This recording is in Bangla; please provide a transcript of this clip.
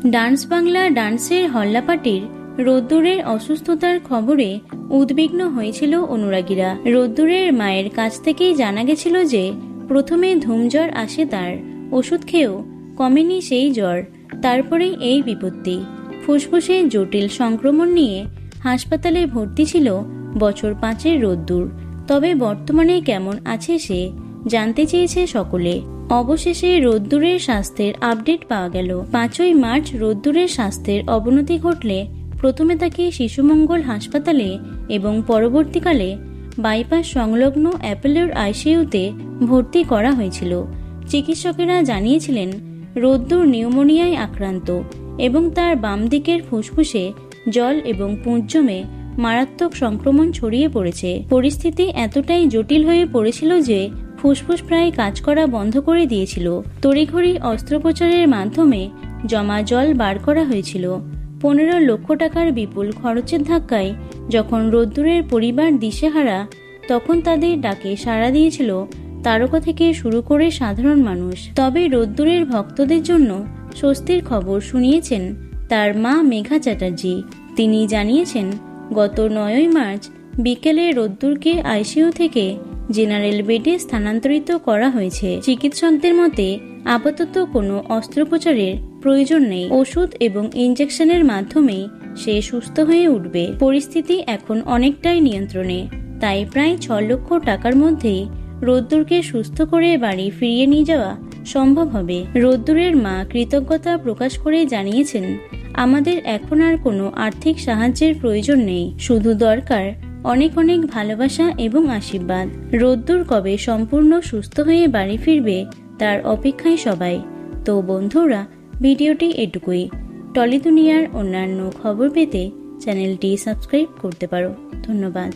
ডান্স বাংলা ডান্সের হল্লাপাটির রোদ্দুরের অসুস্থতার খবরে উদ্বিগ্ন হয়েছিল অনুরাগীরা। রোদ্দুরের মায়ের কাছ থেকেই জানা গেছিল যে প্রথমে ধুমজ্বর আসে তার, ওষুধ খেয়েও কমেনি সেই জ্বর, তারপরেই এই বিপত্তি। ফুসফুসে জটিল সংক্রমণ নিয়ে হাসপাতালে ভর্তি ছিল বছর 5-এর রোদ্দুর। তবে বর্তমানে কেমন আছে সে জানতে চেয়েছে সকলে। অবশেষে রোদ্দুরের স্বাস্থ্যের আপডেট পাওয়া গেল। 5ই মার্চ রোদ্দুরের স্বাস্থ্যের অবনতি ঘটলে প্রথমে তাকে শিশুমঙ্গল হাসপাতালে এবং পরবর্তীকালে বাইপাস সংলগ্ন অ্যাপোলোর আইসিইউতে ভর্তি করা হয়েছিল। চিকিৎসকেরা জানিয়েছিলেন রোদ্দুর নিউমোনিয়ায় আক্রান্ত এবং তার বাম দিকের ফুসফুসে জল এবং পুঁজ জমে মারাত্মক সংক্রমণ ছড়িয়ে পড়েছে। পরিস্থিতি এতটাই জটিল হয়ে পড়েছিল যে ফুসফুস প্রায় কাজ করা বন্ধ করে দিয়েছিল। তড়িঘড়ি অস্ত্রোপচারের মাধ্যমে জমা জল বার করা হয়েছিল। 15 লক্ষ টাকার বিপুল খরচের ধাক্কায় যখন রোদ্দুরের পরিবার দিশেহারা, তখন তাদের ডাকে সাড়া দিয়েছিল তারকা থেকে শুরু করে সাধারণ মানুষ। তবে রোদ্দুরের ভক্তদের জন্য স্বস্তির খবর শুনিয়েছেন তার মা মেঘা চ্যাটার্জি। তিনি জানিয়েছেন গত 9ই মার্চ বিকেলে রোদ্দুরকে আইসিইউ থেকে জেনারেল বেডে স্থানান্তরিত করা হয়েছে। চিকিৎসকদের মতে আপাতত কোনো অস্ত্রোপচারের প্রয়োজন নেই। ওষুধ এবং ইনজেকশনের মাধ্যমেই সে সুস্থ হয়ে উঠবে। পরিস্থিতি এখন অনেকটাই নিয়ন্ত্রণে, তাই প্রায় 6 লক্ষ টাকার মধ্যেই রোদ্দুরকে সুস্থ করে বাড়ি ফিরিয়ে নিয়ে যাওয়া সম্ভব হবে। রোদ্দুরের মা কৃতজ্ঞতা প্রকাশ করে জানিয়েছেন, আমাদের এখন আর কোনো আর্থিক সাহায্যের প্রয়োজন নেই, শুধু দরকার অনেক অনেক ভালোবাসা এবং আশীর্বাদ। রোদ্দুর কবে সম্পূর্ণ সুস্থ হয়ে বাড়ি ফিরবে তার অপেক্ষায় সবাই। তো বন্ধুরা, ভিডিওটি এটুকুই। টলি দুনিয়ার অন্যান্য খবর পেতে চ্যানেলটি সাবস্ক্রাইব করতে পারো। ধন্যবাদ।